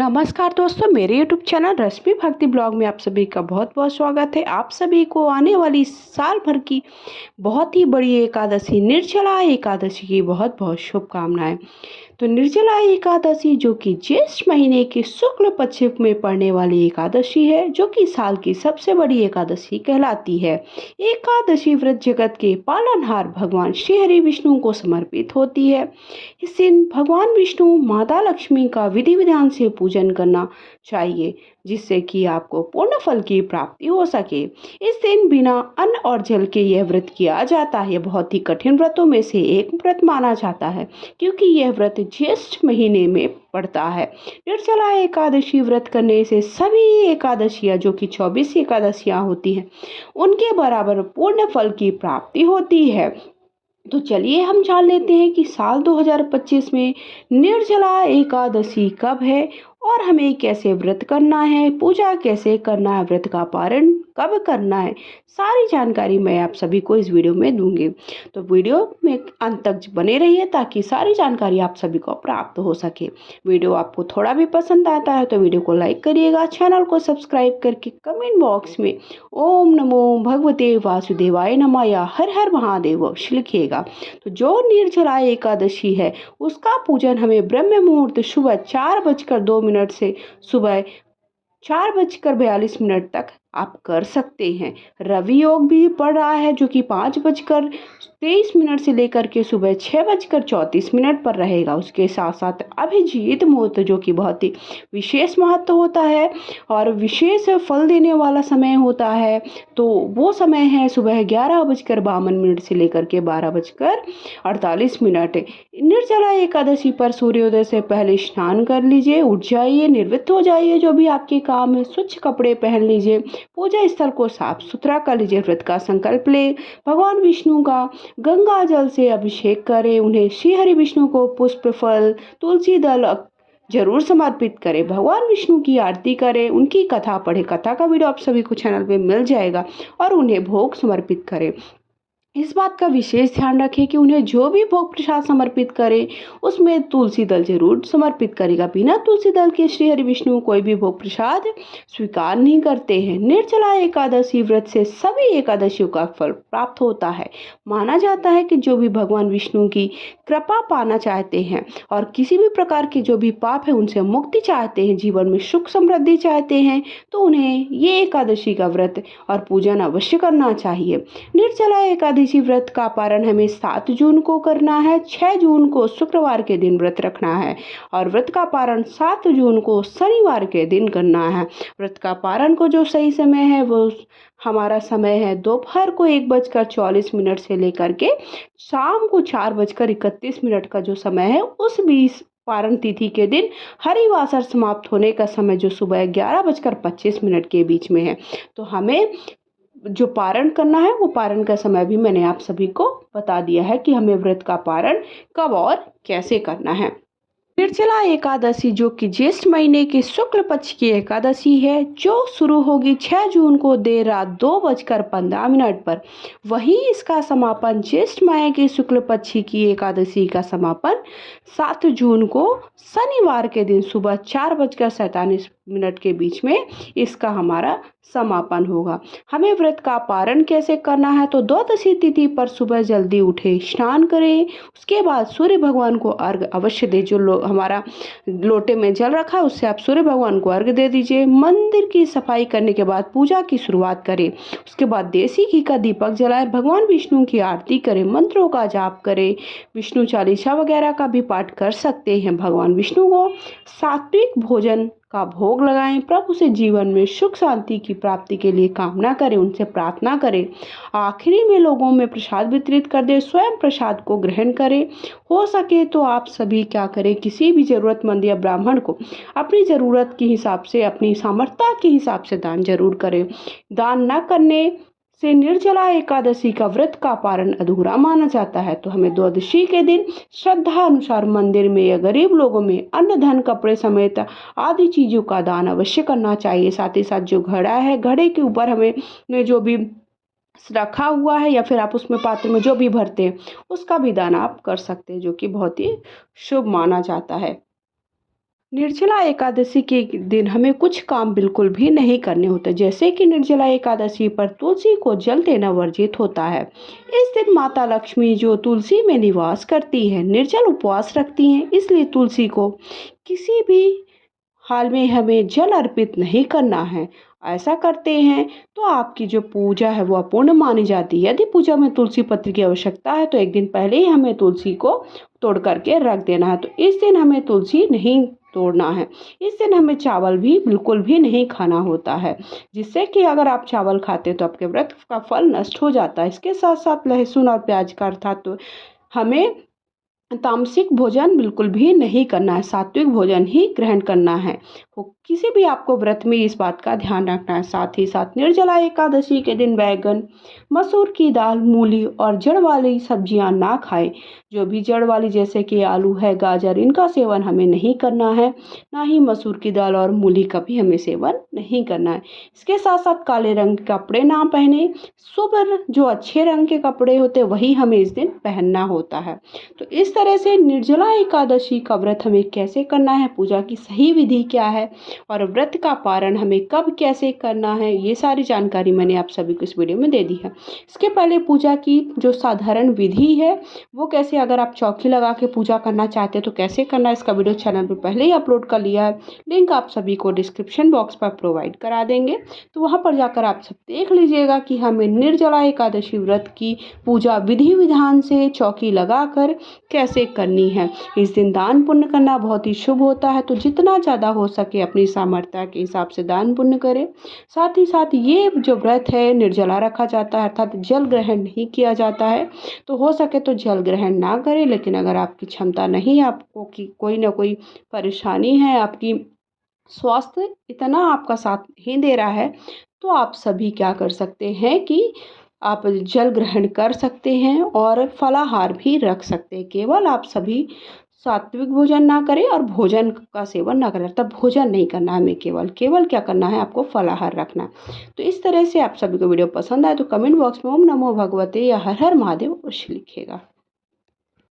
नमस्कार दोस्तों, मेरे YouTube चैनल रश्मि भक्ति ब्लॉग में आप सभी का बहुत बहुत स्वागत है। आप सभी को आने वाली साल भर की बहुत ही बड़ी एकादशी निर्जला एकादशी की बहुत बहुत शुभकामनाएं। तो निर्जला एकादशी जो कि ज्येष्ठ महीने के शुक्ल पक्ष में पड़ने वाली एकादशी है, जो कि साल की सबसे बड़ी एकादशी कहलाती है। एकादशी व्रत जगत के पालनहार भगवान श्री हरि विष्णु को समर्पित होती है। इस दिन भगवान विष्णु माता लक्ष्मी का विधि विधान से पूजन करना चाहिए, जिससे कि आपको पूर्ण फल की प्राप्ति हो सके। इस दिन बिना अन्न और जल के यह व्रत किया जाता है। बहुत ही कठिन व्रतों में से एक व्रत माना जाता है, क्योंकि यह व्रत ज्येष्ठ महीने में पड़ता है। निर्जला एकादशी व्रत करने से सभी एकादशियां, जो कि 24 एकादशियां होती हैं, उनके बराबर पूर्ण फल की प्राप्ति होती है। तो चलिए हम जान लेते हैं कि साल 2025 में निर्जला एकादशी कब है और हमें कैसे व्रत करना है, पूजा कैसे करना है, व्रत का पारण कब करना है। सारी जानकारी मैं आप सभी को इस वीडियो में दूंगी। तो वीडियो में अंत तक बने रहिए ताकि सारी जानकारी आप सभी को प्राप्त हो सके। वीडियो आपको थोड़ा भी पसंद आता है तो वीडियो को लाइक करिएगा, चैनल को सब्सक्राइब करके कमेंट बॉक्स में ओम नमो भगवते वासुदेवाय नमः या हर हर महादेव लिखिएगा। तो जो निर्जला एकादशी है उसका पूजन हमें ब्रह्म मुहूर्त सुबह 4:02 से सुबह 4:42 तक आप कर सकते हैं। रवि योग भी पड़ रहा है, जो कि 5:23 से लेकर के सुबह 6:34 पर रहेगा। उसके साथ साथ अभिजीत मुहूर्त, जो कि बहुत ही विशेष महत्व होता है और विशेष फल देने वाला समय होता है। तो वो समय है सुबह 11:52 से लेकर के 12:48। निर्जला एकादशी पर सूर्योदय से पहले स्नान कर लीजिए, उठ जाइए, निवृत्त हो जाइए, जो भी आपके काम है, स्वच्छ कपड़े पहन लीजिए, पूजा स्थल को साफ सुथरा कर लीजिए, व्रत का संकल्प ले, भगवान विष्णु का गंगा जल से अभिषेक करें, उन्हें श्री हरि विष्णु को पुष्प फल तुलसी दल जरूर समर्पित करें, भगवान विष्णु की आरती करें, उनकी कथा पढ़े। कथा का वीडियो आप सभी को चैनल पे मिल जाएगा और उन्हें भोग समर्पित करें। इस बात का विशेष ध्यान रखें कि उन्हें जो भी भोग प्रसाद समर्पित करें उसमें तुलसी दल जरूर समर्पित करेगा। बिना तुलसी दल के श्री हरि विष्णु कोई भी भोग प्रसाद स्वीकार नहीं करते हैं। निर्जला एकादशी व्रत से सभी एकादशियों का फल प्राप्त होता है। माना जाता है कि जो भी भगवान विष्णु की कृपा पाना चाहते हैं और किसी भी प्रकार के जो भी पाप है उनसे मुक्ति चाहते हैं, जीवन में सुख समृद्धि चाहते हैं, तो उन्हें ये एकादशी का व्रत और पूजन अवश्य करना चाहिए। निर्जला एकादशी व्रत का पारण हमें 7 जून को करना है। 6 जून को शुक्रवार के दिन व्रत रखना है और व्रत का पारण 7 जून को शनिवार के दिन करना है। व्रत का पारण को जो सही समय है वो हमारा समय है दोपहर को 1:44 से लेकर के शाम को 4:31 का जो समय है, उस बीच पारण तिथि के दिन हरिवासर समाप्त होने का समय जो सुबह 11:25 के बीच में है। तो हमें जो पारण करना है वो पारण का समय भी मैंने आप सभी को बता दिया है कि हमें व्रत का पारण कब और कैसे करना है। निर्जला एकादशी जो कि ज्येष्ठ महीने के शुक्ल पक्ष की एकादशी है, जो शुरू होगी 6 जून को देर रात 2:15 पर। वहीं इसका समापन ज्येष्ठ माह के शुक्ल पक्ष की एकादशी का समापन 7 जून को शनिवार के दिन सुबह 4:47 के बीच में इसका हमारा समापन होगा। हमें व्रत का पारण कैसे करना है, तो द्वादशी तिथि पर सुबह जल्दी उठे, स्नान करें, उसके बाद सूर्य भगवान को अर्घ अवश्य दे। जो हमारा लोटे में जल रखा है उससे आप सूर्य भगवान को अर्घ दे दीजिए। मंदिर की सफाई करने के बाद पूजा की शुरुआत करें। उसके बाद देसी घी का दीपक जलाएं, भगवान विष्णु की आरती करें, मंत्रों का जाप करें, विष्णु चालीसा वगैरह का भी पाठ कर सकते हैं। भगवान विष्णु को सात्विक भोजन का भोग लगाएं, प्रभु से जीवन में सुख शांति की प्राप्ति के लिए कामना करें, उनसे प्रार्थना करें। आखिरी में लोगों में प्रसाद वितरित कर दें, स्वयं प्रसाद को ग्रहण करें। हो सके तो आप सभी क्या करें, किसी भी जरूरतमंद या ब्राह्मण को अपनी ज़रूरत के हिसाब से, अपनी सामर्थ्य के हिसाब से दान जरूर करें। दान न करने से निर्जला एकादशी का व्रत का पारण अधूरा माना जाता है। तो हमें द्वादशी के दिन श्रद्धा अनुसार मंदिर में या गरीब लोगों में अन्न धन कपड़े समेत आदि चीज़ों का दान अवश्य करना चाहिए। साथ ही साथ जो घड़ा है, घड़े के ऊपर हमें जो भी रखा हुआ है या फिर आप उसमें पात्र में जो भी भरते हैं उसका भी दान आप कर सकते हैं, जो कि बहुत ही शुभ माना जाता है। निर्जला एकादशी के दिन हमें कुछ काम बिल्कुल भी नहीं करने होते, जैसे कि निर्जला एकादशी पर तुलसी को जल देना वर्जित होता है। इस दिन माता लक्ष्मी जो तुलसी में निवास करती है निर्जल उपवास रखती हैं, इसलिए तुलसी को किसी भी हाल में हमें जल अर्पित नहीं करना है। ऐसा करते हैं तो आपकी जो पूजा है वो अपूर्ण मानी जाती है। यदि पूजा में तुलसी पत्र की आवश्यकता है तो एक दिन पहले ही हमें तुलसी को तोड़ करके रख देना है। तो इस दिन हमें तुलसी नहीं तोड़ना है। इस दिन हमें चावल भी बिल्कुल भी नहीं खाना होता है, जिससे कि अगर आप चावल खाते तो आपके व्रत का फल नष्ट हो जाता है। इसके साथ साथ लहसुन और प्याज का अर्थात तो हमें तामसिक भोजन बिल्कुल भी नहीं करना है, सात्विक भोजन ही ग्रहण करना है। किसी भी आपको व्रत में इस बात का ध्यान रखना है। साथ ही साथ निर्जला एकादशी के दिन बैगन, मसूर की दाल, मूली और जड़ वाली सब्जियां ना खाएं। जो भी जड़ वाली जैसे कि आलू है, गाजर, इनका सेवन हमें नहीं करना है। ना ही मसूर की दाल और मूली का भी हमें सेवन नहीं करना है। इसके साथ साथ काले रंग के कपड़े ना पहने। शुभ जो अच्छे रंग के कपड़े होते वही हमें इस दिन पहनना होता है। तो इस तरह से निर्जला एकादशी का व्रत हमें कैसे करना है, पूजा की सही विधि क्या है और व्रत का पारण हमें कब कैसे करना है, ये सारी जानकारी मैंने आप सभी को इस वीडियो में दे दी है। इसके पहले पूजा की जो साधारण विधि है वो कैसे, अगर आप चौकी लगा के पूजा करना चाहते हैं तो कैसे करना है, इसका वीडियो चैनल पर पहले ही अपलोड कर लिया है। लिंक आप सभी को डिस्क्रिप्शन बॉक्स पर प्रोवाइड करा देंगे, तो वहाँ पर जाकर आप सब देख लीजिएगा कि हमें निर्जला एकादशी व्रत की पूजा विधि विधान से चौकी लगाकर कैसे करनी है। इस दिन दान पुण्य करना बहुत ही शुभ होता है, तो जितना ज़्यादा हो सके अपनी सामर्थ्य के हिसाब से दान पुण्य करें। साथ ही साथ ये जो व्रत है निर्जला रखा जाता है, अर्थात जल ग्रहण नहीं किया जाता है, तो हो सके तो जल ग्रहण ना करें। लेकिन अगर आपकी क्षमता नहीं, आपको कि कोई ना कोई परेशानी है, आपकी स्वास्थ्य इतना आपका साथ नहीं दे रहा है, तो आप सभी क्या कर सकते हैं कि आप जल ग्रहण कर सकते हैं और फलाहार भी रख सकते हैं। केवल आप सभी सात्विक भोजन ना करें और भोजन का सेवन ना करें, तब भोजन नहीं करना है हमें, केवल क्या करना है, आपको फलाहार रखना है। तो इस तरह से आप सभी को वीडियो पसंद आए तो कमेंट बॉक्स में ओम नमो भगवते या हर हर महादेव अवश्य लिखिएगा।